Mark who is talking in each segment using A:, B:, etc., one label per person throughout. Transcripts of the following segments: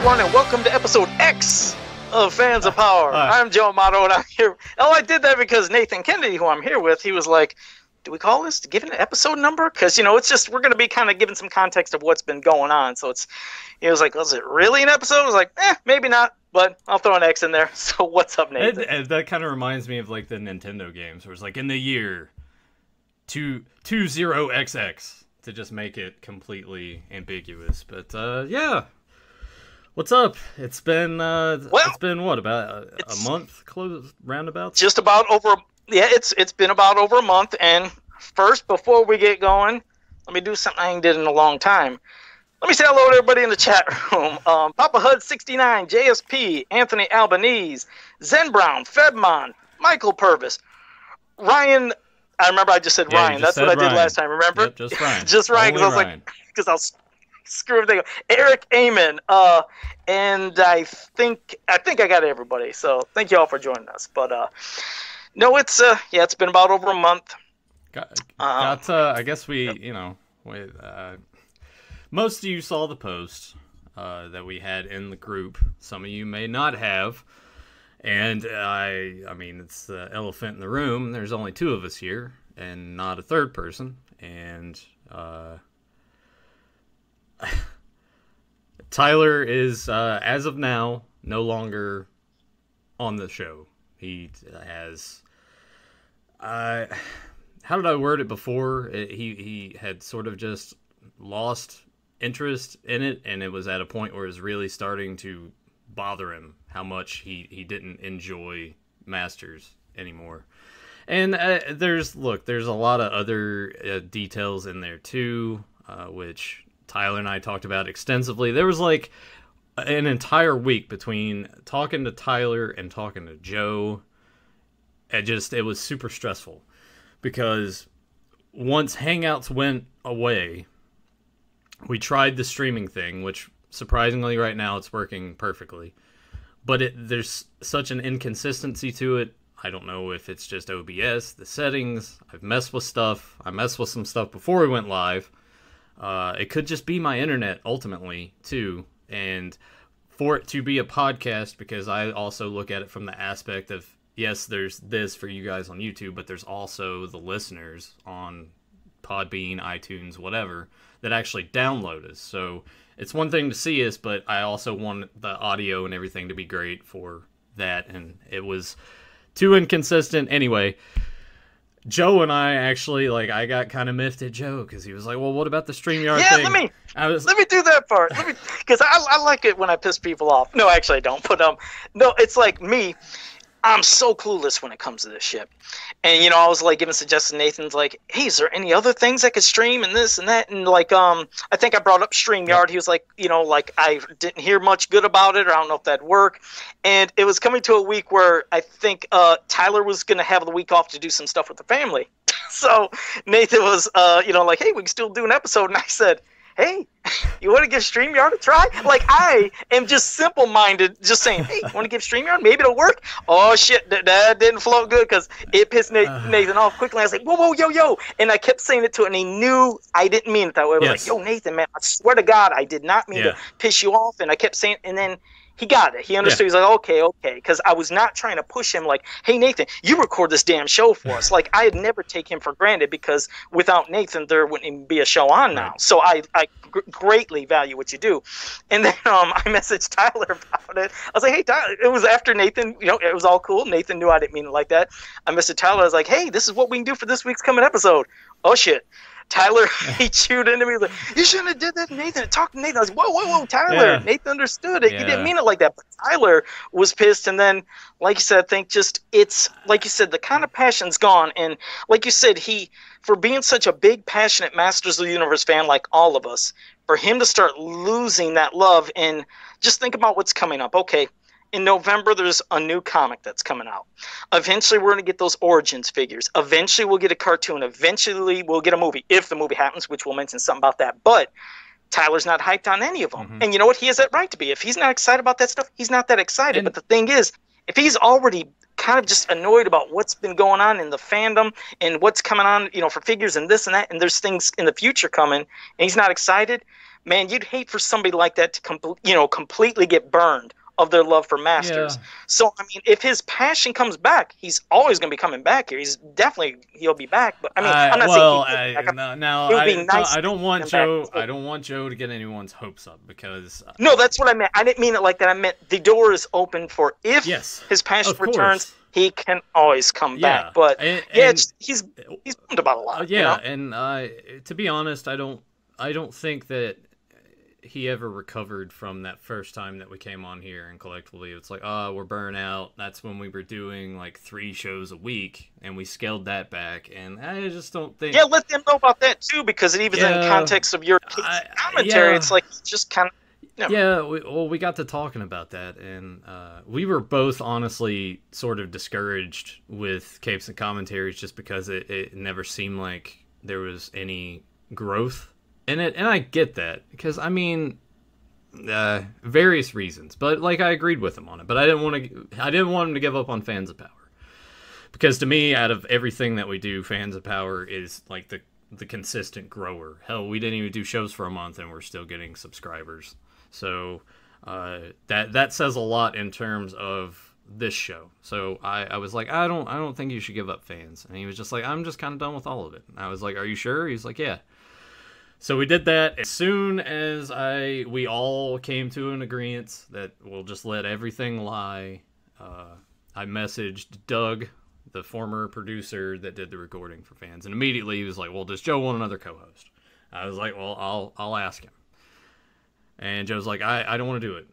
A: everyone, and welcome to episode X of Fans of Power. I'm Joe Amato, and I'm here. Oh, I did that because Nathan Kennedy, who I'm here with, he was like, do we call this to give it an episode number? Because, you know, it's just, we're going to be kind of giving some context of what's been going on. So he was like, was it really an episode? I was like, maybe not, but I'll throw an X in there. So what's up, Nathan?
B: That kind of reminds me of like the Nintendo games, where it's like in the year 20XX to just make it completely ambiguous. But yeah. What's up? It's been it's been what, about a month, close roundabouts?
A: Just about over. Yeah, it's been about over a month. And first, before we get going, let me do something I ain't did in a long time. Let me say hello to everybody in the chat room. Papa Hud 69, JSP, Anthony Albanese, Zen Brown, Fedmon, Michael Purvis, Ryan. I remember I just said Ryan. That's what I did last time. Remember?
B: Yep, just Ryan.
A: Just Ryan, because I was screw everything up. Eric Amon, and I think I got everybody. So thank you all for joining us. But no, it's been about over a month.
B: I guess most of you saw the post that we had in the group. Some of you may not have. And I mean, it's the elephant in the room. There's only two of us here, and not a third person. And Tyler is, as of now, no longer on the show. He has, how did I word it before? He had sort of just lost interest in it, and it was at a point where it was really starting to bother him how much he didn't enjoy Masters anymore. And there's a lot of other details in there too, which Tyler and I talked about extensively. There was like an entire week between talking to Tyler and talking to Joe. It was super stressful because once Hangouts went away, we tried the streaming thing, which surprisingly right now it's working perfectly. But there's such an inconsistency to it. I don't know if it's just OBS, the settings. I've messed with stuff. I messed with some stuff before we went live. It could just be my internet ultimately too, and for it to be a podcast, because I also look at it from the aspect of, yes, there's this for you guys on YouTube, but there's also the listeners on Podbean, iTunes, whatever, that actually download us. So it's one thing to see us, but I also want the audio and everything to be great for that, and it was too inconsistent. Anyway, Joe and I actually, I got kind of miffed at Joe because he was like, well, what about the StreamYard thing?
A: Let me do that part. Because I like it when I piss people off. No, actually I don't. But no, it's like me. I'm so clueless when it comes to this shit. And, you know, I was like giving suggestions. Nathan's like, hey, is there any other things I could stream and this and that? And I think I brought up StreamYard. He was like, you know, I didn't hear much good about it, or I don't know if that'd work. And it was coming to a week where I think Tyler was going to have the week off to do some stuff with the family. So Nathan was, like, hey, we can still do an episode. And I said, hey, you want to give StreamYard a try? Like, I am just simple-minded, just saying, hey, you want to give StreamYard? Maybe it'll work. Oh, shit, that didn't flow good because it pissed Nathan off quickly. I was like, whoa, yo. And I kept saying it to him, and he knew I didn't mean it that way. I was like, yo, Nathan, man, I swear to God, I did not mean to piss you off. And I kept saying, and then he got it. He understood. He's like, okay. Because I was not trying to push him like, hey, Nathan, you record this damn show for us. Like, I had never take him for granted, because without Nathan, there wouldn't even be a show on now. So I greatly value what you do. And then I messaged Tyler about it. I was like, hey, Tyler, it was after Nathan, you know, it was all cool. Nathan knew I didn't mean it like that. I messaged Tyler. I was like, hey, this is what we can do for this week's coming episode. Oh, shit. Tyler, he chewed into me. He was like, you shouldn't have did that, Nathan. Talk to Nathan. I was like, whoa, Tyler. Yeah. Nathan understood it. Yeah. He didn't mean it like that. But Tyler was pissed. And then, like you said, I think it's, like you said, the kind of passion's gone. And like you said, for being such a big, passionate Masters of the Universe fan like all of us, for him to start losing that love, and just think about what's coming up. Okay. In November, there's a new comic that's coming out. Eventually, we're going to get those Origins figures. Eventually, we'll get a cartoon. Eventually, we'll get a movie, if the movie happens, which we'll mention something about that. But Tyler's not hyped on any of them. Mm-hmm. And you know what? He has that right to be. If he's not excited about that stuff, he's not that excited. But the thing is, if he's already kind of just annoyed about what's been going on in the fandom and what's coming on, you know, for figures and this and that, and there's things in the future coming, and he's not excited, man, you'd hate for somebody like that to completely get burned of their love for Masters.
B: Yeah.
A: So I mean, if his passion comes back, he's always going to be coming back here. He'll be back. But I mean, I'm not saying it would be nice.
B: I don't want Joe. I don't want Joe to get anyone's hopes up because.
A: No, that's what I meant. I didn't mean it like that. I meant the door is open for if his passion returns, he can always come back. But he's bummed about a lot.
B: And to be honest, I don't think that he ever recovered from that first time that we came on here, and collectively it's like, we're burnt out. That's when we were doing like 3 shows a week, and we scaled that back, and I just don't think...
A: Yeah, let them know about that too, because it even in context of your commentary, it's like just kind of...
B: Yeah, we got to talking about that, and we were both honestly sort of discouraged with Capes and Commentaries just because it never seemed like there was any growth in it, and I get that, because, I mean, various reasons, but, like, I agreed with him on it, but I didn't want him to give up on Fans of Power, because to me, out of everything that we do, Fans of Power is, like, the consistent grower. Hell, we didn't even do shows for a month, and we're still getting subscribers, so that says a lot in terms of this show. So I was like, I don't think you should give up Fans, and he was just like, I'm just kind of done with all of it. And I was like, are you sure? He's like, yeah. So we did that. As soon as we all came to an agreement that we'll just let everything lie, I messaged Doug, the former producer that did the recording for Fans, and immediately he was like, well, does Joe want another co-host? I was like, well, I'll ask him. And Joe's like, I don't want to do it.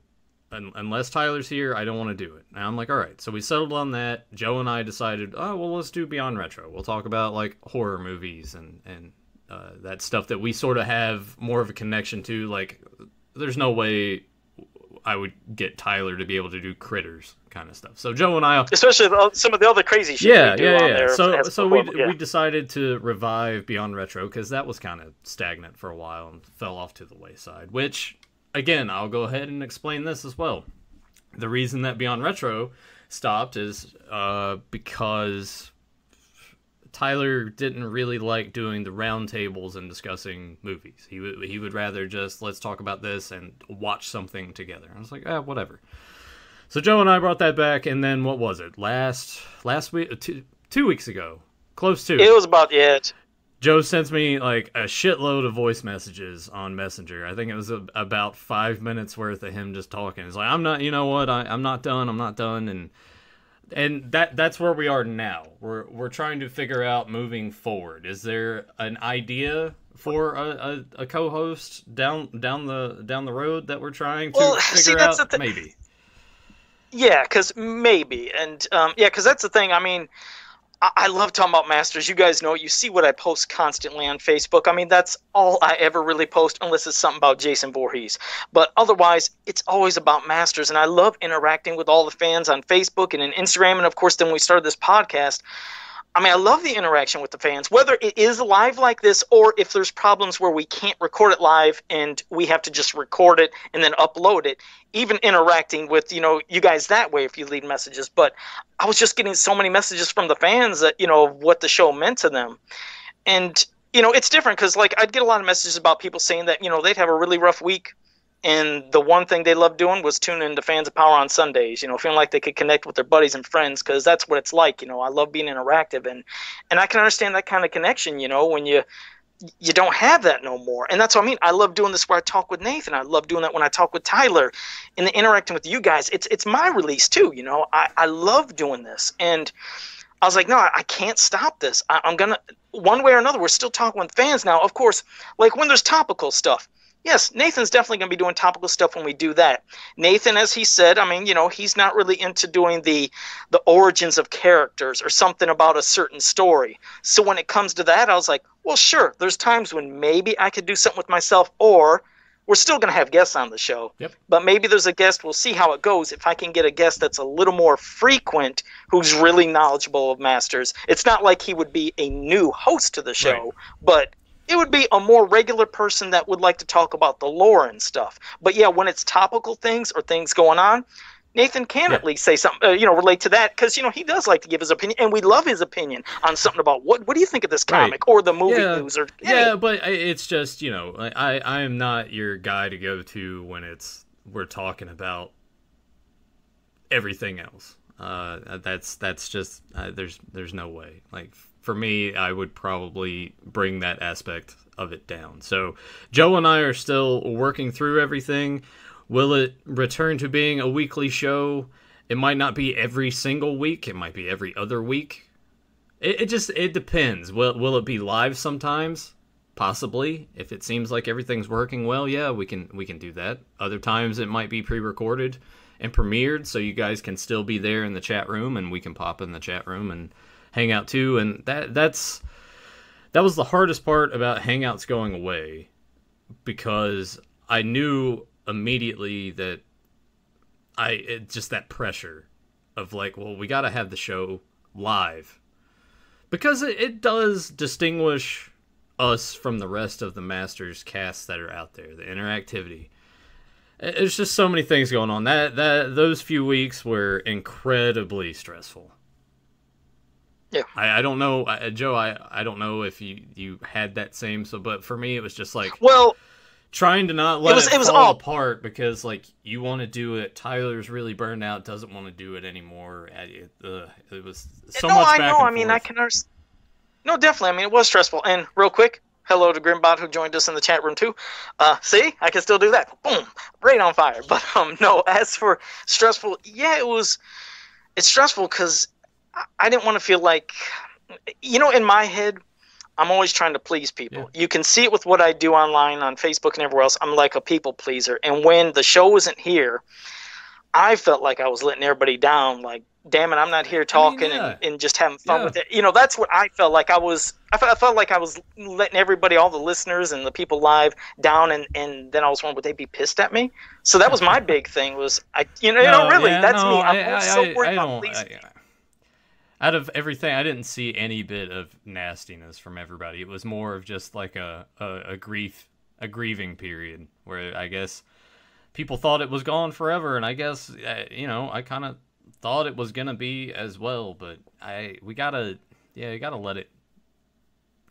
B: Unless Tyler's here, I don't want to do it. And I'm like, all right. So we settled on that. Joe and I decided, let's do Beyond Retro. We'll talk about, like, horror movies and that stuff that we sort of have more of a connection to. Like, there's no way I would get Tyler to be able to do Critters kind of stuff. So Joe and I,
A: especially some of the other crazy shit we do on there.
B: So we decided to revive Beyond Retro because that was kind of stagnant for a while and fell off to the wayside. Which, again, I'll go ahead and explain this as well. The reason that Beyond Retro stopped is because Tyler didn't really like doing the roundtables and discussing movies. He would rather just, let's talk about this and watch something together. I was like, whatever. So Joe and I brought that back, and then what was it? Last week, 2 weeks ago, close to.
A: It was about
B: Joe sends me like a shitload of voice messages on Messenger. I think it was about 5 minutes worth of him just talking. It's like, I'm not done, and that's where we are now. We're trying to figure out moving forward. Is there an idea for a co-host down the road that we're trying to figure out? Maybe.
A: Yeah, because maybe, and because that's the thing. I mean, I love talking about Masters. You guys know it. You see what I post constantly on Facebook. I mean, that's all I ever really post, unless it's something about Jason Voorhees. But otherwise, it's always about Masters, and I love interacting with all the fans on Facebook and in Instagram, and of course, then we started this podcast. I mean, I love the interaction with the fans, whether it is live like this or if there's problems where we can't record it live and we have to just record it and then upload it, even interacting with, you guys that way if you leave messages. But I was just getting so many messages from the fans that, what the show meant to them. And, it's different because, like, I'd get a lot of messages about people saying that, they'd have a really rough week. And the one thing they loved doing was tuning into Fans of Power on Sundays, feeling like they could connect with their buddies and friends, because that's what it's like. I love being interactive, and I can understand that kind of connection, when you don't have that no more. And that's what I mean. I love doing this where I talk with Nathan. I love doing that when I talk with Tyler and the interacting with you guys. It's my release too, I love doing this. And I was like, no, I can't stop this. I'm going to, one way or another, we're still talking with fans now. Of course, like when there's topical stuff. Yes, Nathan's definitely going to be doing topical stuff when we do that. Nathan, as he said, I mean, he's not really into doing the origins of characters or something about a certain story. So when it comes to that, I was like, well, sure, there's times when maybe I could do something with myself, or we're still going to have guests on the show.
B: Yep.
A: But maybe there's a guest, we'll see how it goes. If I can get a guest that's a little more frequent, who's really knowledgeable of Masters. It's not like he would be a new host to the show, right, but it would be a more regular person that would like to talk about the lore and stuff. But yeah, when it's topical things or things going on, Nathan can
B: Yeah.
A: at least say something, relate to that, because he does like to give his opinion, and we love his opinion on something about what do you think of this
B: Right.
A: comic or the movie
B: Yeah.
A: news or
B: Yeah, but it's just, I am not your guy to go to when we're talking about everything else. That's just there's no way. Like for me, I would probably bring that aspect of it down. So Joe and I are still working through everything. Will it return to being a weekly show? It might not be every single week. It might be every other week. It depends. Will it be live sometimes? Possibly. If it seems like everything's working well, yeah, we can do that. Other times it might be pre-recorded and premiered, so you guys can still be there in the chat room, and we can pop in the chat room and hang out too. And that was the hardest part about Hangouts going away, because I knew immediately that just that pressure of like, well, we got to have the show live, because it does distinguish us from the rest of the Masters casts that are out there. The interactivity. There's just so many things going on. Those few weeks were incredibly stressful.
A: Yeah.
B: I don't know, Joe. I don't know if you had that same. But for me, it was just like,
A: well,
B: trying to not let it
A: was
B: fall
A: all
B: apart, because like you want to do it. Tyler's really burned out, doesn't want to do it anymore. It was so much back and forth.
A: I mean, I can understand. No, definitely. I mean, it was stressful. And real quick, hello to Grimbot, who joined us in the chat room too. See, I can still do that. Boom, right on fire. But no, as for stressful, yeah, it's stressful because I didn't want to feel like, in my head, I'm always trying to please people. Yeah. You can see it with what I do online on Facebook and everywhere else. I'm like a people pleaser. And when the show wasn't here, I felt like I was letting everybody down. Like, damn it, I'm not here talking and just having fun with it. That's what I felt like I was. I felt like I was letting everybody, all the listeners and the people live, down. And then I was wondering, would they be pissed at me? So that was my big thing. Was that's me. I'm so worried about pleasing.
B: Out of everything, I didn't see any bit of nastiness from everybody. It was more of just like a grieving period where I guess people thought it was gone forever, and I guess I kind of thought it was gonna be as well. But we gotta let it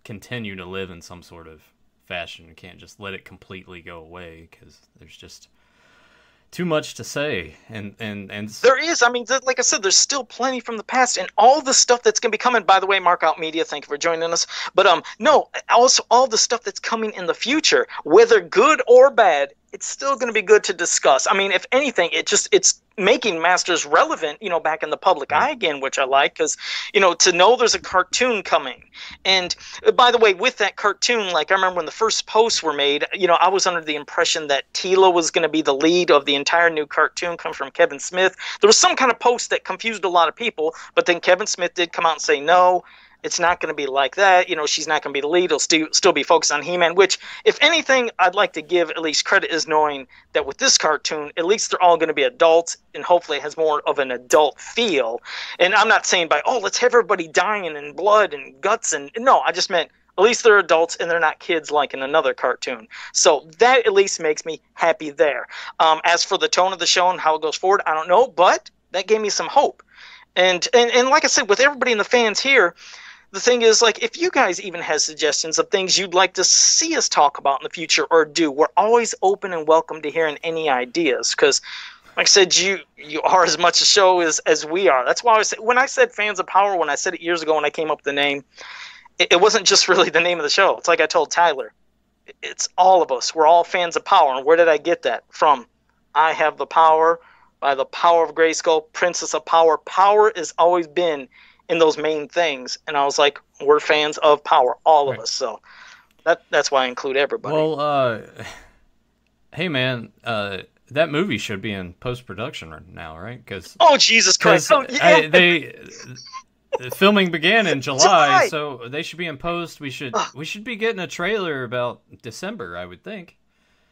B: continue to live in some sort of fashion. You can't just let it completely go away, because there's just too much to say, and
A: there is. I mean, like I said, there's still plenty from the past, and all the stuff that's gonna be coming. By the way, Mark Out Media, thank you for joining us. But no, also all the stuff that's coming in the future, whether good or bad, it's still gonna be good to discuss. I mean, if anything, it's making Masters relevant, back in the public eye again, which I like, because to know there's a cartoon coming. And by the way, with that cartoon, like I remember when the first posts were made, I was under the impression that Tila was going to be the lead of the entire new cartoon, come from Kevin Smith. There was some kind of post that confused a lot of people, but then Kevin Smith did come out and say, no, it's not going to be like that. She's not going to be the lead. It'll still be focused on He-Man, which, if anything, I'd like to give at least credit is knowing that with this cartoon, at least they're all going to be adults, and hopefully it has more of an adult feel. And I'm not saying let's have everybody dying and blood and guts. And no, I just meant at least they're adults and they're not kids like in another cartoon. So that at least makes me happy there. As for the tone of the show and how it goes forward, I don't know, but that gave me some hope. And like I said, with everybody and the fans here, the thing is, like, if you guys even have suggestions of things you'd like to see us talk about in the future or do, we're always open and welcome to hearing any ideas. Because, like I said, you are as much a show as we are. That's why when I said Fans of Power, when I said it years ago when I came up with the name, it wasn't just really the name of the show. It's like I told Tyler. It's all of us. We're all fans of power. And where did I get that from? I have the power by the power of Grayskull, Princess of Power. Power has always been in those main things, and I was like, we're fans of power, all of us. So that's why I include everybody.
B: Well, hey man, that movie should be in post-production right now, right? Because
A: Jesus Christ!
B: Filming began in July, so they should be in post. We should be getting a trailer about December, I would think.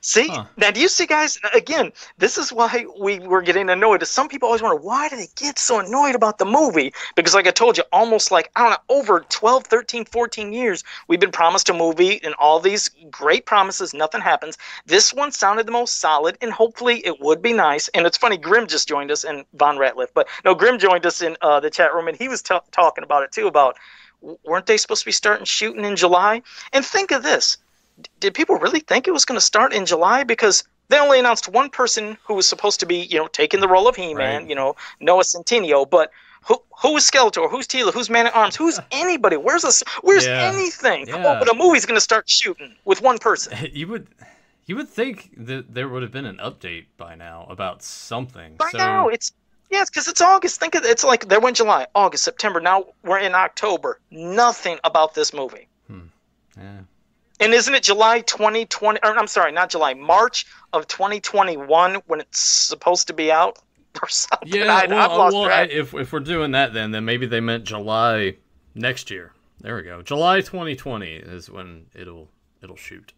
A: See,
B: Huh.
A: now do you see, guys? Again, this is why we were getting annoyed. Some people always wonder, why do they get so annoyed about the movie? Because, like I told you, almost like, I don't know, over 12, 13, 14 years, we've been promised a movie and all these great promises, nothing happens. This one sounded the most solid, and hopefully it would be nice. And it's funny, Grim just joined us, and Von Ratliff, but no, Grim joined us in the chat room, and he was talking about it too, about, weren't they supposed to be starting shooting in July? And think of this. Did people really think it was going to start in July? Because they only announced one person who was supposed to be, taking the role of He-Man,
B: Right.
A: Noah Centineo. But who is Skeletor? Who's Teela? Who's Man at Arms? Who's anybody? Where's
B: Yeah.
A: anything? Oh,
B: Yeah.
A: but a movie's going to start shooting with one person.
B: You would think that there would have been an update by now about something.
A: By
B: So
A: now, it's because it's August. Think of it. It's like they went July, August, September. Now we're in October. Nothing about this movie.
B: yeah.
A: And isn't it July 2020? Or, I'm sorry, not July. March of 2021 when it's supposed to be out or something.
B: Yeah,
A: I've lost track.
B: if we're doing that, then maybe they meant July next year. There we go. July 2020 is when it'll shoot.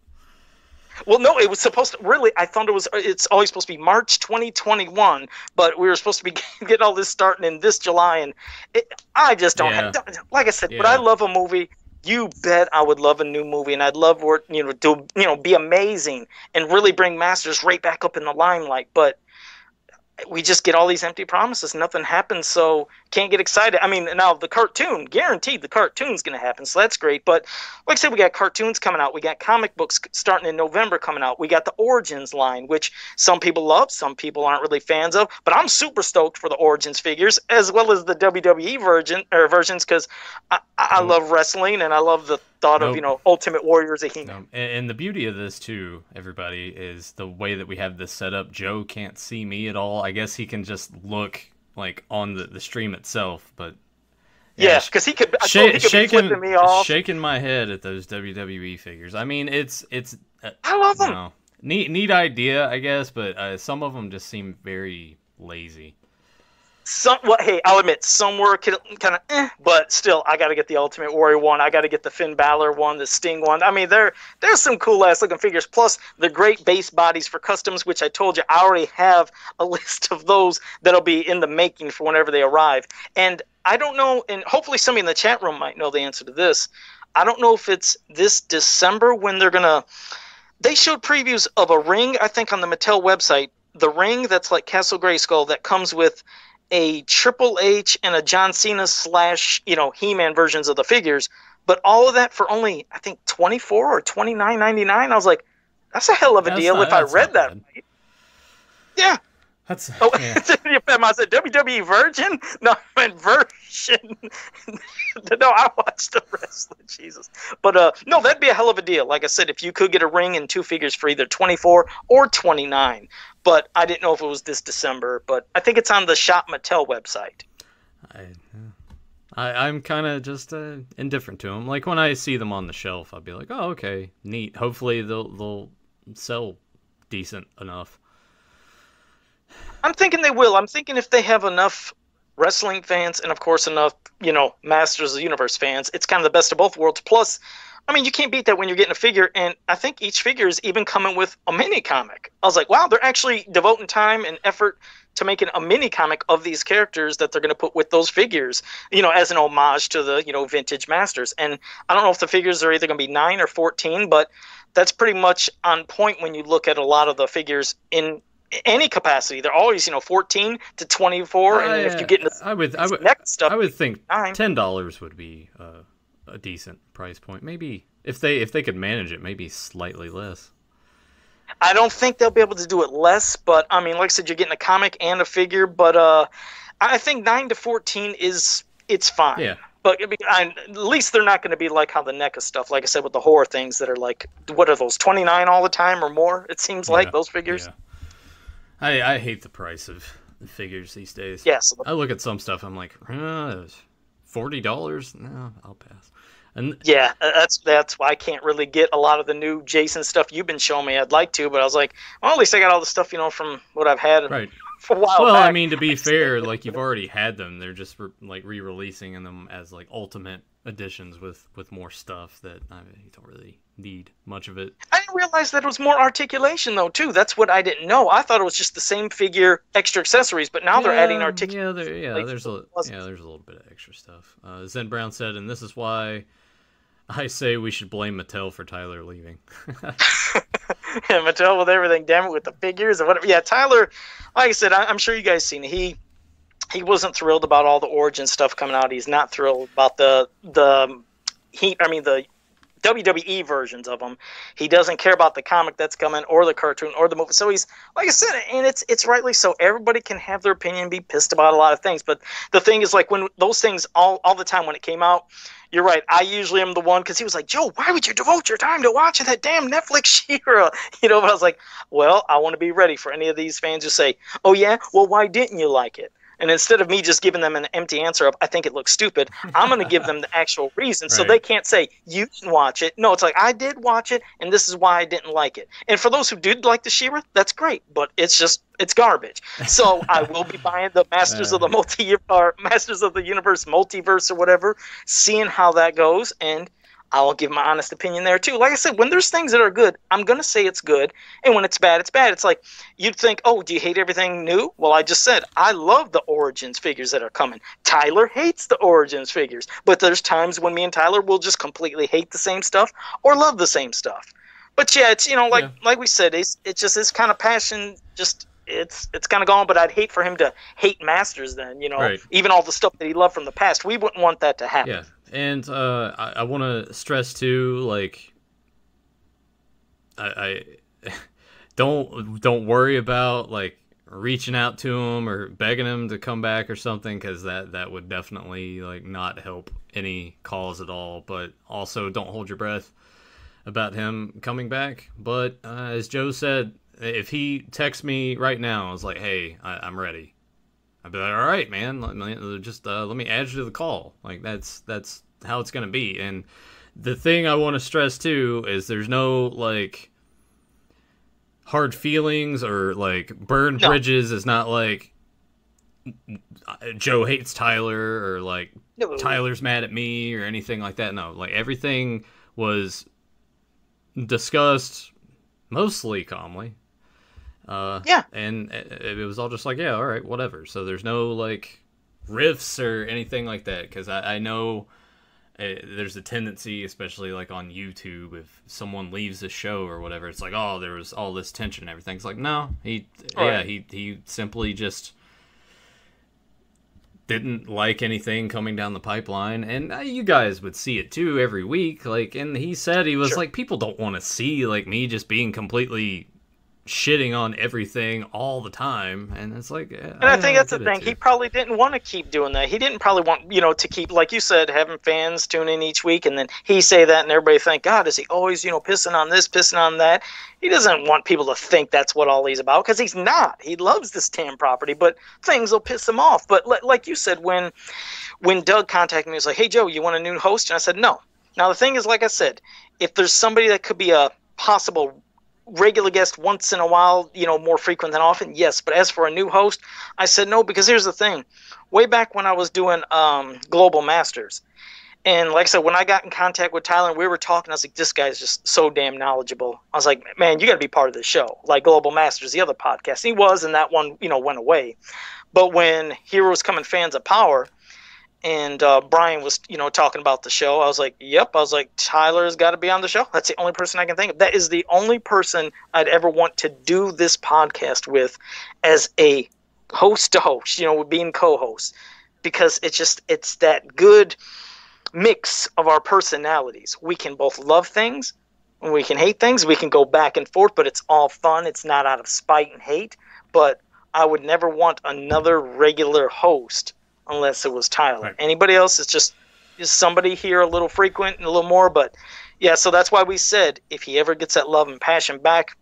A: Well, no, it was supposed to. Really, I thought it's always supposed to be March 2021, but we were supposed to be getting all this starting in this July, and I just don't
B: Yeah.
A: have. Like I said, but
B: Yeah.
A: I love a movie. You bet I would love a new movie, and I'd love where be amazing and really bring Masters right back up in the limelight. But we just get all these empty promises. Nothing happens, so can't get excited. I mean, now the cartoon, guaranteed the cartoon's going to happen, so that's great. But like I said, we got cartoons coming out. We got comic books starting in November coming out. We got the Origins line, which some people love, some people aren't really fans of. But I'm super stoked for the Origins figures, as well as the WWE versions, because I love wrestling, and I love the thought of, Ultimate Warriors of He-Man.
B: And the beauty of this too, everybody, is the way that we have this set up. Joe can't see me at all. I guess he can just look like on the stream itself, but
A: yeah, because he could. I told him he could be flipping me off.
B: Shaking my head at those WWE figures. I mean, it's
A: I love them.
B: Neat idea, I guess, but some of them just seem very lazy.
A: Hey, I'll admit, some were kind of but still, I got to get the Ultimate Warrior one. I got to get the Finn Balor one, the Sting one. I mean, there's some cool-ass looking figures, plus the great base bodies for customs, which I told you, I already have a list of those that'll be in the making for whenever they arrive. And I don't know, and hopefully somebody in the chat room might know the answer to this. I don't know if it's this December when they're going to... They showed previews of a ring, I think, on the Mattel website. The ring that's like Castle Grayskull that comes with a Triple H and a John Cena / He-Man versions of the figures, but all of that for only, I think, $24 or $29.99. I was like, that's a hell of a deal if I read that right. Yeah.
B: That's
A: I said WWE Virgin? No, I meant version. No, I watched the wrestling, Jesus. But no, that'd be a hell of a deal. Like I said, if you could get a ring and two figures for either $24 or $29. But I didn't know if it was this December. But I think it's on the Shop Mattel website.
B: I'm kind of just indifferent to them. Like when I see them on the shelf, I'll be like, oh, okay, neat. Hopefully they'll sell decent enough.
A: I'm thinking they will. I'm thinking if they have enough wrestling fans and, of course, enough, Masters of the Universe fans, it's kind of the best of both worlds. Plus, I mean, you can't beat that when you're getting a figure, and I think each figure is even coming with a mini comic. I was like, wow, they're actually devoting time and effort to making a mini comic of these characters that they're going to put with those figures, as an homage to the, vintage Masters. And I don't know if the figures are either going to be 9 or 14, but that's pretty much on point when you look at a lot of the figures in any capacity. They're always 14 to 24, and if you get into next stuff,
B: I would think
A: $9.
B: $10 would be a decent price point. Maybe if they could manage it, maybe slightly less.
A: I don't think they'll be able to do it less, but I mean, like I said, you're getting a comic and a figure, but I think 9 to 14 it's fine.
B: Yeah.
A: But at least they're not going to be like how the NECA stuff, like I said, with the horror things that are like, what are those, 29 all the time or more? It seems like those figures.
B: Yeah. I hate the price of the figures these days.
A: Yes.
B: I look at some stuff, I'm like, $40? No, I'll pass. And
A: yeah, that's why I can't really get a lot of the new Jason stuff you've been showing me. I'd like to, but I was like, well, at least I got all the stuff, from what I've had
B: right.
A: a while
B: Well,
A: back.
B: I mean, to be fair, like you've already had them. They're just like re-releasing them as like ultimate editions with more stuff that you don't really need much of it.
A: I didn't realize that it was more articulation though too. That's what I didn't know. I thought it was just the same figure, extra accessories, but now they're adding articulation.
B: There's a little bit of extra stuff. Zen Brown said, and this is why I say we should blame Mattel for Tyler leaving.
A: Yeah, Mattel with everything, damn it, with the figures and whatever. Yeah, Tyler, like I said, I'm sure you guys seen it. He wasn't thrilled about all the Origin stuff coming out. He's not thrilled about the WWE versions of them. He doesn't care about the comic that's coming or the cartoon or the movie. So he's, like I said, and it's rightly so. Everybody can have their opinion, be pissed about a lot of things. But the thing is, like, when those things all the time when it came out, you're right. I usually am the one, because he was like, Joe, why would you devote your time to watching that damn Netflix She-Ra? But I was like, well, I want to be ready for any of these fans who say, oh yeah, well, why didn't you like it? And instead of me just giving them an empty answer of, I think it looks stupid, I'm going to give them the actual reason. So they can't say, you didn't watch it. No, it's like, I did watch it, and this is why I didn't like it. And for those who did like the She-Ra, that's great, but it's garbage. So I will be buying the Masters of the Masters of the Universe Multiverse or whatever, seeing how that goes, and I'll give my honest opinion there too. Like I said, when there's things that are good, I'm going to say it's good. And when it's bad, it's bad. It's like, you'd think, oh, do you hate everything new? Well, I just said, I love the Origins figures that are coming. Tyler hates the Origins figures. But there's times when me and Tyler will just completely hate the same stuff or love the same stuff. But yeah, it's, like we said, it's just this kind of passion, just it's kind of gone. But I'd hate for him to hate Masters then, even all the stuff that he loved from the past. We wouldn't want that to happen.
B: Yeah. And I want to stress too, like, I don't worry about like reaching out to him or begging him to come back or something, because that would definitely like not help any cause at all. But also, don't hold your breath about him coming back. But as Joe said, if he texts me right now, I was like, hey, I'm ready. I'd be like, all right, man, let me add you to the call. Like, that's how it's going to be. And the thing I want to stress, too, is there's no, like, hard feelings or, like, burned bridges. It's not like Joe hates Tyler or, like, Tyler's mad at me or anything like that. No, like, everything was discussed mostly calmly. And it was all just like, yeah, all right, whatever. So there's no like riffs or anything like that, because I know there's a tendency, especially like on YouTube, if someone leaves the show or whatever, it's like, oh, there was all this tension and everything. It's like, no, he simply just didn't like anything coming down the pipeline, and you guys would see it too every week. Like, and he said he was like, people don't want to see like me just being completely shitting on everything all the time, and it's like,
A: and I think that's the thing. He probably didn't want to keep doing that. He didn't probably want, to keep, like you said, having fans tune in each week, and then he say that, and everybody think, God, is he always, pissing on this, pissing on that? He doesn't want people to think that's what all he's about, because he's not. He loves this TAM property, but things will piss him off. But like you said, when Doug contacted me, he was like, hey, Joe, you want a new host? And I said, no. Now, the thing is, like I said, if there's somebody that could be a possible regular guest once in a while, more frequent than often, yes. But as for a new host, I said no, because here's the thing. Way back when I was doing Global Masters, and like I said, when I got in contact with Tyler and we were talking, I was like, this guy's just so damn knowledgeable. I was like, man, you got to be part of this show, like Global Masters, the other podcast. And he was, and that one, went away. But when Heroes Coming Fans of Power, and Brian was, talking about the show, I was like, yep. I was like, Tyler's got to be on the show. That's the only person I can think of. That is the only person I'd ever want to do this podcast with as a host to host, being co-host. Because it's that good mix of our personalities. We can both love things and we can hate things. We can go back and forth, but it's all fun. It's not out of spite and hate. But I would never want another regular host unless it was Tyler. Right. Anybody else is just somebody here a little frequent and a little more. But yeah, so that's why we said if he ever gets that love and passion back,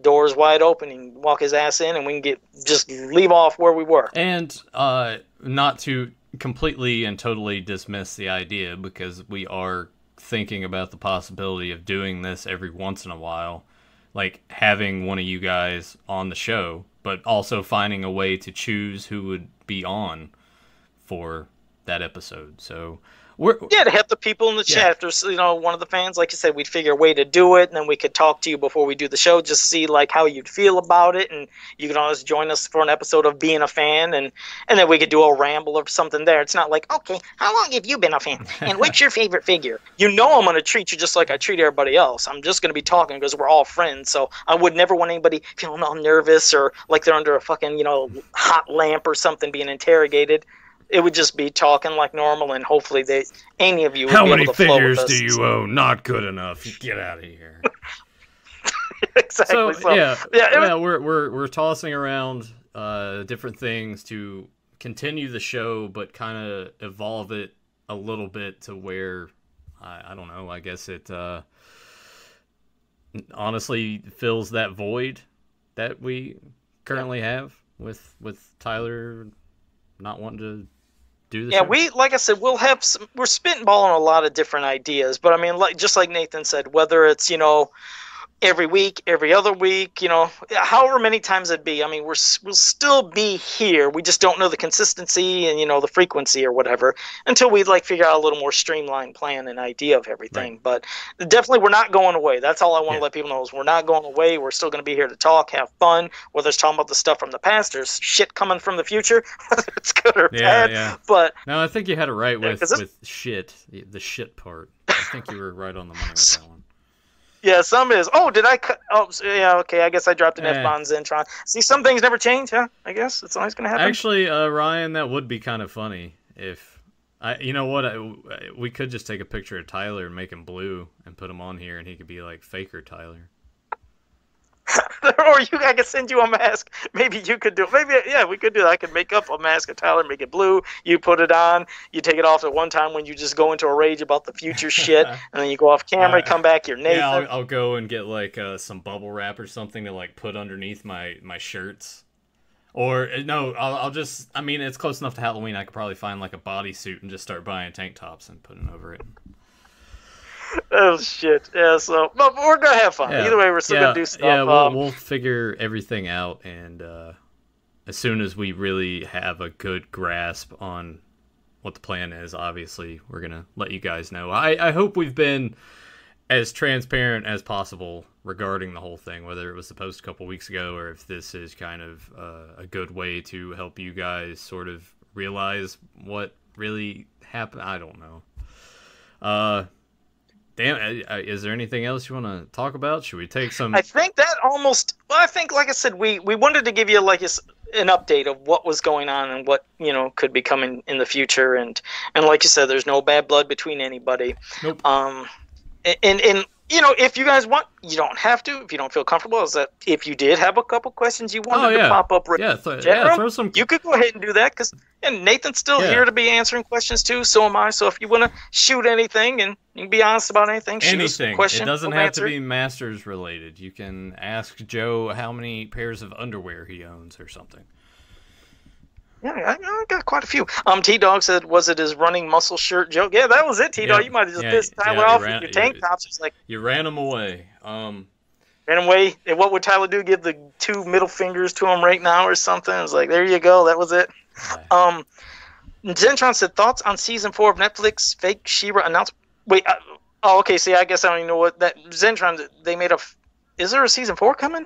A: doors wide open, and walk his ass in, and we can just leave off where we were.
B: And not to completely and totally dismiss the idea, because we are thinking about the possibility of doing this every once in a while, like having one of you guys on the show but also finding a way to choose who would be on for that episode. So
A: to help the people in the chat. There's, one of the fans, like you said, we'd figure a way to do it, and then we could talk to you before we do the show, just see like how you'd feel about it, and you can always join us for an episode of being a fan, and then we could do a ramble or something there. It's not like, okay, how long have you been a fan, and what's your favorite figure? I'm going to treat you just like I treat everybody else. I'm just going to be talking because we're all friends, so I would never want anybody feeling all nervous or like they're under a fucking hot lamp or something being interrogated. It would just be talking like normal, and hopefully any of you would
B: How
A: be
B: many
A: able to flow with
B: figures
A: us.
B: do you own? Not good enough. Get out of here.
A: Exactly.
B: We're tossing around different things to continue the show, but kind of evolve it a little bit to where I don't know. I guess it honestly fills that void that we currently have with Tyler not wanting to do the show.
A: Like I said, we're spitballing a lot of different ideas, but I mean, just like Nathan said, whether it's every week, every other week, however many times it be. I mean, we'll still be here. We just don't know the consistency and the frequency or whatever until we figure out a little more streamlined plan and idea of everything. Right. But definitely, we're not going away. That's all I want to let people know is we're not going away. We're still going to be here to talk, have fun. Whether it's talking about the stuff from the past, there's shit coming from the future, whether it's good or bad. Yeah. But
B: no, I think you had it right with shit, the shit part. I think you were right on the money with that one.
A: Yeah, some is. Oh, did I cut? Oh, yeah, okay. I guess I dropped an F-bomb Zentron. See, some things never change, huh? I guess it's always going to happen.
B: Actually, Ryan, that would be kind of funny if... you know what? We could just take a picture of Tyler and make him blue and put him on here, and he could be like Faker Tyler.
A: Or I could send you a mask. Maybe you could do it. Maybe, we could do that. I could make up a mask of Tyler, make it blue. You put it on. You take it off at one time when you just go into a rage about the future shit, and then you go off camera, come back, you're Nathan.
B: Yeah, I'll go and get some bubble wrap or something to put underneath my shirts. Or, no, I'll just, I mean, it's close enough to Halloween, I could probably find a bodysuit and just start buying tank tops and putting over it.
A: Oh shit! Yeah, so but we're gonna have fun. Either way, we're still gonna do stuff.
B: Yeah, we'll figure everything out, and as soon as we really have a good grasp on what the plan is, obviously we're gonna let you guys know. I hope we've been as transparent as possible regarding the whole thing, whether it was the post a couple weeks ago or if this is kind of a good way to help you guys sort of realize what really happened. I don't know. Damn, is there anything else you want to talk about? Should we take some...
A: I think that almost... Well, I think, like I said, we wanted to give you an update of what was going on and what, could be coming in the future. And like you said, there's no bad blood between anybody.
B: Nope.
A: And if you guys want, you don't have to. If you don't feel comfortable, is that if you did have a couple questions you wanted to pop up,
B: throw some.
A: You could go ahead and do that because Nathan's still here to be answering questions too. So am I. So if you want to shoot anything and you can be honest about anything, shoot us a question.
B: It doesn't have to be Masters related. You can ask Joe how many pairs of underwear he owns or something.
A: Yeah, I got quite a few. T-Dog said, was it his running muscle shirt joke? Yeah, that was it, T-Dog. You might have just pissed Tyler off with your tank tops. It's like
B: you ran him away.
A: Ran him away. And what would Tyler do? Give the 2 middle fingers to him right now or something? It was like, there you go. That was it. Okay. Zentron said, thoughts on season 4 of Netflix fake She-Ra announcement? Wait, okay. See, I guess I don't even know what that Zentron, they made a, is there a season 4 coming?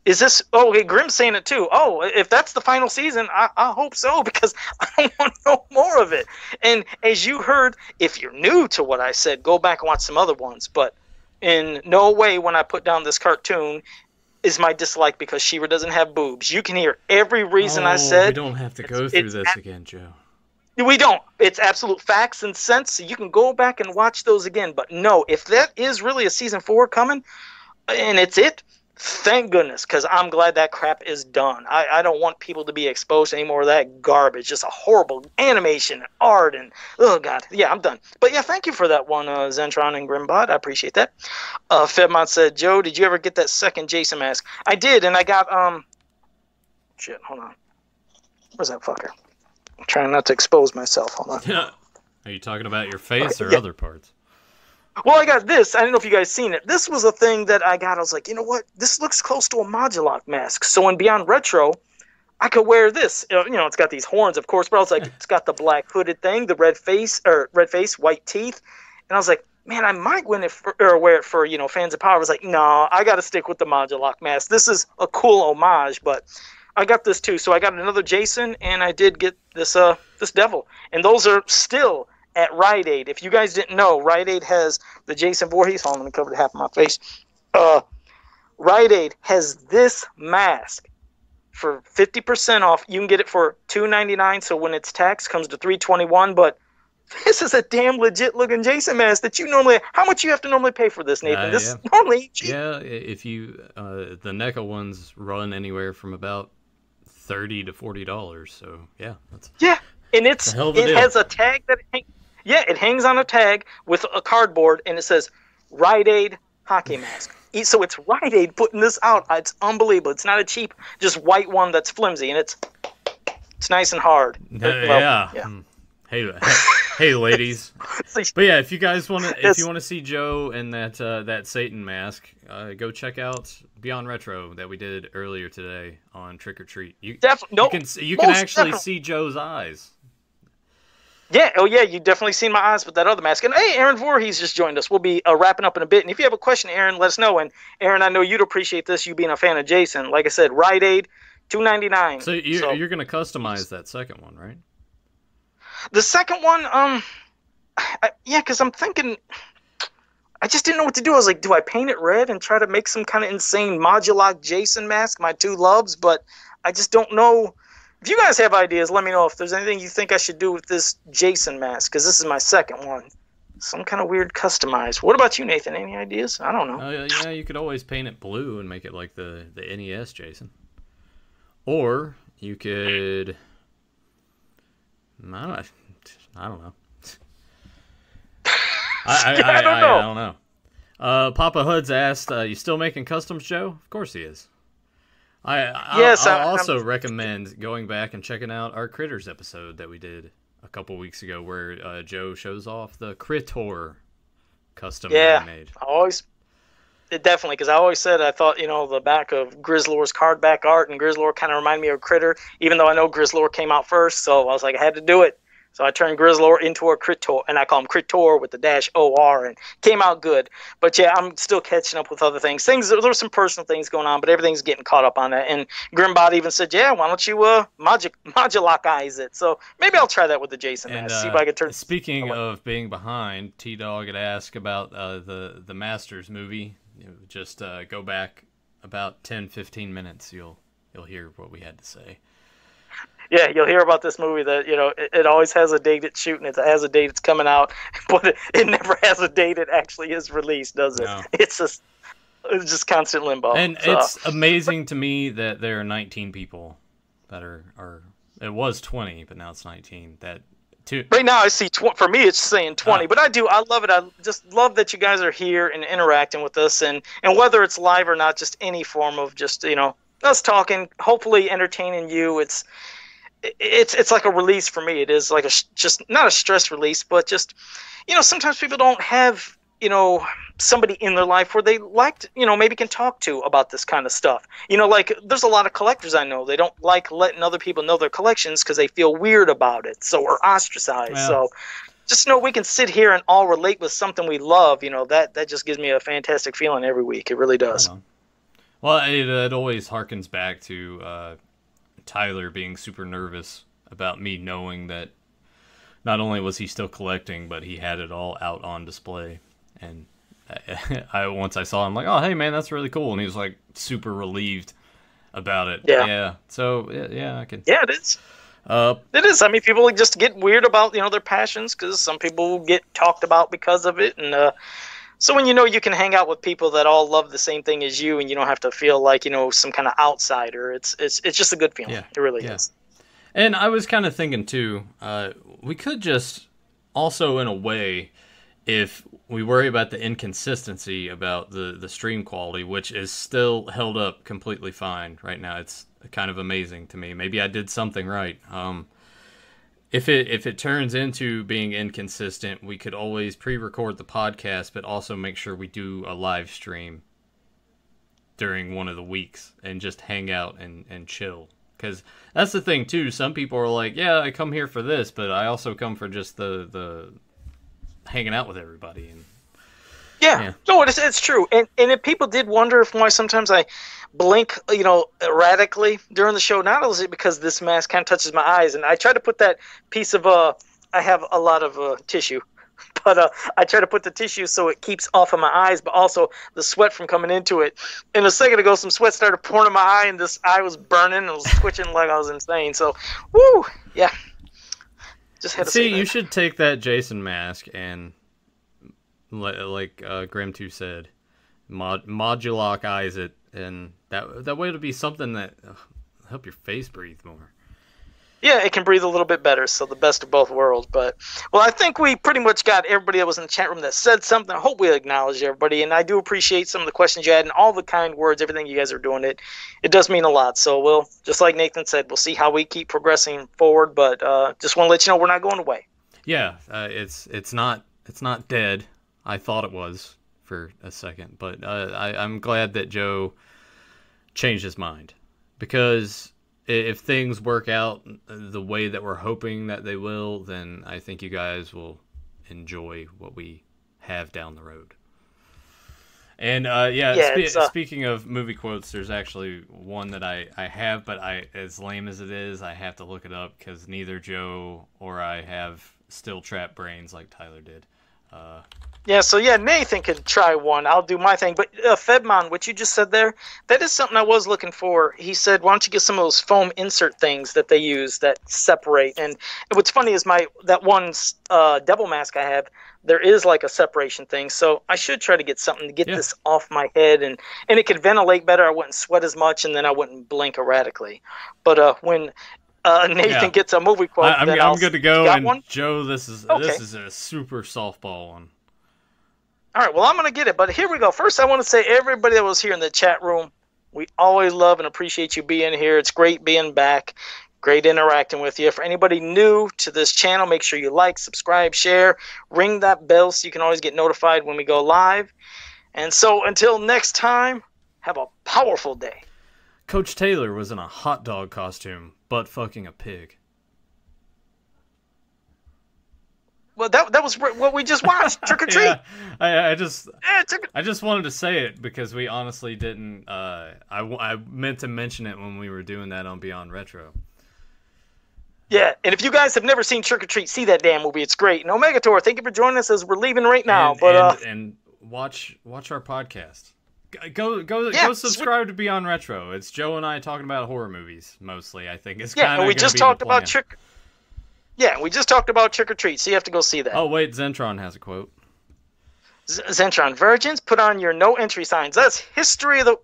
A: Is this... Oh, okay, Grimm's saying it too. Oh, if that's the final season, I hope so, because I don't want no more of it. And as you heard, if you're new to what I said, go back and watch some other ones. But in no way when I put down this cartoon is my dislike because She-Ra doesn't have boobs. You can hear every reason I said.
B: We don't have to go through this again, Joe.
A: We don't. It's absolute facts and sense. So you can go back and watch those again. But no, if that is really a season 4 coming, and it's it, thank goodness, because I'm glad that crap is done. I don't want people to be exposed to any more of that garbage. Just a horrible animation, art, and oh god, yeah, I'm done. But yeah, thank you for that one, Zentron and Grimbot. I appreciate that. Fedmont said, Joe, did you ever get that second Jason mask? I did, and I got shit. Hold on, where's that fucker? I'm trying not to expose myself. Hold on.
B: Are you talking about your face or other parts?
A: Well, I got this. I don't know if you guys seen it. This was a thing that I got. I was like, you know what? This looks close to a Modulok mask. So in Beyond Retro, I could wear this. It's got these horns, of course, but I was like, it's got the black hooded thing, the red face, white teeth, and I was like, man, I might win it or wear it for fans of Power. I was like, no, I got to stick with the Modulok mask. This is a cool homage, but I got this too. So I got another Jason, and I did get this Devil, and those are still at Rite Aid. If you guys didn't know, Rite Aid has the Jason Voorhees. Hold on, let me cover half of my face. Rite Aid has this mask for 50% off. You can get it for $2.99. So when it's taxed, comes to $3.21. But this is a damn legit looking Jason mask that you normally. How much you have to normally pay for this, Nathan? This is normally cheap.
B: Yeah, if you the NECA ones run anywhere from about $30 to $40. So yeah,
A: and it has a tag that it hangs on a tag with a cardboard, and it says Rite Aid hockey mask. So it's Rite Aid putting this out. It's unbelievable. It's not a cheap, just white one that's flimsy, and it's nice and hard.
B: Hey, ladies. But yeah, if you guys want to see Joe and that Satan mask, go check out Beyond Retro that we did earlier today on Trick or Treat. You can actually see Joe's eyes.
A: Yeah, you definitely seen my eyes with that other mask. And hey, Aaron Voorhees just joined us. We'll be wrapping up in a bit. And if you have a question, Aaron, let us know. And Aaron, I know you'd appreciate this, you being a fan of Jason. Like I said, Rite Aid, $2.99.
B: So you're going to customize that second one, right?
A: The second one, because I'm thinking, I just didn't know what to do. I was like, do I paint it red and try to make some kind of insane Modulok Jason mask, my two loves? But I just don't know. If you guys have ideas, let me know if there's anything you think I should do with this Jason mask, because this is my second one. Some kind of weird customized. What about you, Nathan? Any ideas? I don't know.
B: Yeah, you could always paint it blue and make it like the NES Jason. Or you could... I don't know. I don't know. Papa Hoods asked, you still making customs, Joe? Of course he is. I also recommend going back and checking out our Critters episode that we did a couple weeks ago, where Joe shows off the Critter custom that he made.
A: Definitely, because I always said I thought the back of Grizzlor's card back art, and Grizzlor kind of reminded me of Critter, even though I know Grizzlor came out first. So I was like, I had to do it. So I turned Grizzlor into a Critter, and I call him Critter with the -OR, and came out good. But yeah, I'm still catching up with other things. There were some personal things going on, but everything's getting caught up on that. And Grimbot even said, yeah, why don't you Modulok-ize it? So maybe I'll try that with the Jason mask, see if I can turn.
B: Speaking of being behind, T-Dog had asked about the Masters movie. Just go back about 10-15 minutes. You'll hear what we had to say.
A: Yeah, you'll hear about this movie that, it always has a date it's shooting. It has a date it's coming out, but it never has a date it actually is released, does it? No. It's just constant limbo.
B: And it's amazing to me that there are 19 people that are it was 20, but now it's 19.
A: Right now I see, for me it's saying 20, but I love it. I just love that you guys are here and interacting with us, and whether it's live or not, just any form of just, us talking, hopefully entertaining you. It's like a release for me. It is like just not a stress release, but just, sometimes people don't have, somebody in their life where they maybe can talk to about this kind of stuff. Like there's a lot of collectors I know. They don't like letting other people know their collections because they feel weird about it. So we're ostracized. Yeah. So just know we can sit here and all relate with something we love. That just gives me a fantastic feeling every week. It really does.
B: Well, it always harkens back to Tyler being super nervous about me knowing that not only was he still collecting, but he had it all out on display. And once I saw him, like, oh, hey, man, that's really cool. And he was, like, super relieved about it. Yeah. So, yeah, I can.
A: Yeah, it is. It is. I mean, people just get weird about, their passions, because some people get talked about because of it. And so when you can hang out with people that all love the same thing as you, and you don't have to feel like, some kind of outsider, it's just a good feeling. Yeah. It really is.
B: And I was kind of thinking, too, we could just also, in a way, if we worry about the inconsistency about the stream quality, which is still held up completely fine right now. It's kind of amazing to me. Maybe I did something right. If it turns into being inconsistent, we could always pre-record the podcast, but also make sure we do a live stream during one of the weeks and just hang out and chill. Because that's the thing too. Some people are like, "Yeah, I come here for this, but I also come for just the hanging out with everybody." And
A: yeah. No, it's true. And if people did wonder why sometimes I blink, erratically during the show, not only is it because this mask kind of touches my eyes, and I try to put that piece of I have a lot of tissue, but I try to put the tissue so it keeps off of my eyes, but also the sweat from coming into it. And a second ago, some sweat started pouring in my eye, and this eye was burning and was twitching like I was insane. So, woo, yeah. Just had to say that.
B: You should take that Jason mask and, like Grim2 said, modulock eyes it, and that way it'll be something that help your face breathe more.
A: Yeah, it can breathe a little bit better, so the best of both worlds. But, well, I think we pretty much got everybody that was in the chat room that said something. I hope we acknowledged everybody, and I do appreciate some of the questions you had and all the kind words, everything you guys are doing. It does mean a lot. So we'll, just like Nathan said, we'll see how we keep progressing forward, but just want to let you know we're not going away.
B: Yeah, it's not dead. I thought it was for a second, but I'm glad that Joe changed his mind, because if things work out the way that we're hoping that they will, then I think you guys will enjoy what we have down the road. And speaking of movie quotes, there's actually one that I have, but as lame as it is, I have to look it up because neither Joe or I have still trapped brains like Tyler did.
A: Nathan could try one. I'll do my thing. But Fedmon, what you just said there, that is something I was looking for. He said, why don't you get some of those foam insert things that they use that separate? And what's funny is that one devil mask I have, there is like a separation thing. So I should try to get something to get this off my head, and it could ventilate better. I wouldn't sweat as much, and then I wouldn't blink erratically. But when Nathan gets a movie quote,
B: I'm good to go. And
A: one?
B: Joe, this is a super softball one.
A: All right, well, I'm going to get it, but here we go. First, I want to say everybody that was here in the chat room, we always love and appreciate you being here. It's great being back, great interacting with you. For anybody new to this channel, make sure you like, subscribe, share, ring that bell so you can always get notified when we go live. And so until next time, have a powerful day.
B: Coach Taylor was in a hot dog costume, butt fucking a pig.
A: Well, that was what we just watched. Trick or treat.
B: Yeah, I just wanted to say it because we honestly didn't. I meant to mention it when we were doing that on Beyond Retro.
A: Yeah, and if you guys have never seen Trick or Treat, see that damn movie. It's great. And Omegator, thank you for joining us as we're leaving right now.
B: And watch our podcast. Go subscribe to Beyond Retro. It's Joe and I talking about horror movies mostly. I think it's
A: and we just talked about Trick. Yeah, we just talked about Trick or Treat, so you have to go see that.
B: Oh, wait, Zentron has a quote.
A: Zentron, virgins, put on your no entry signs. That's History of the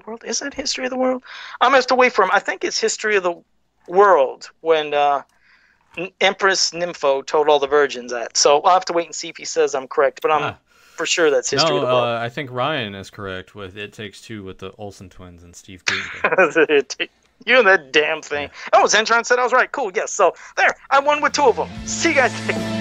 A: World? Is that History of the World? I'm going to have to wait for him. I think it's History of the World when Empress Nympho told all the virgins that. So I'll have to wait and see if he saes I'm correct, but I'm for sure that's History of the World.
B: I think Ryan is correct with It Takes Two with the Olsen twins and Steve Guttenberg.
A: You and that damn thing. Yeah. Oh, Zentron said I was right. Cool, yes. So, there. I won with two of them. See you guys later.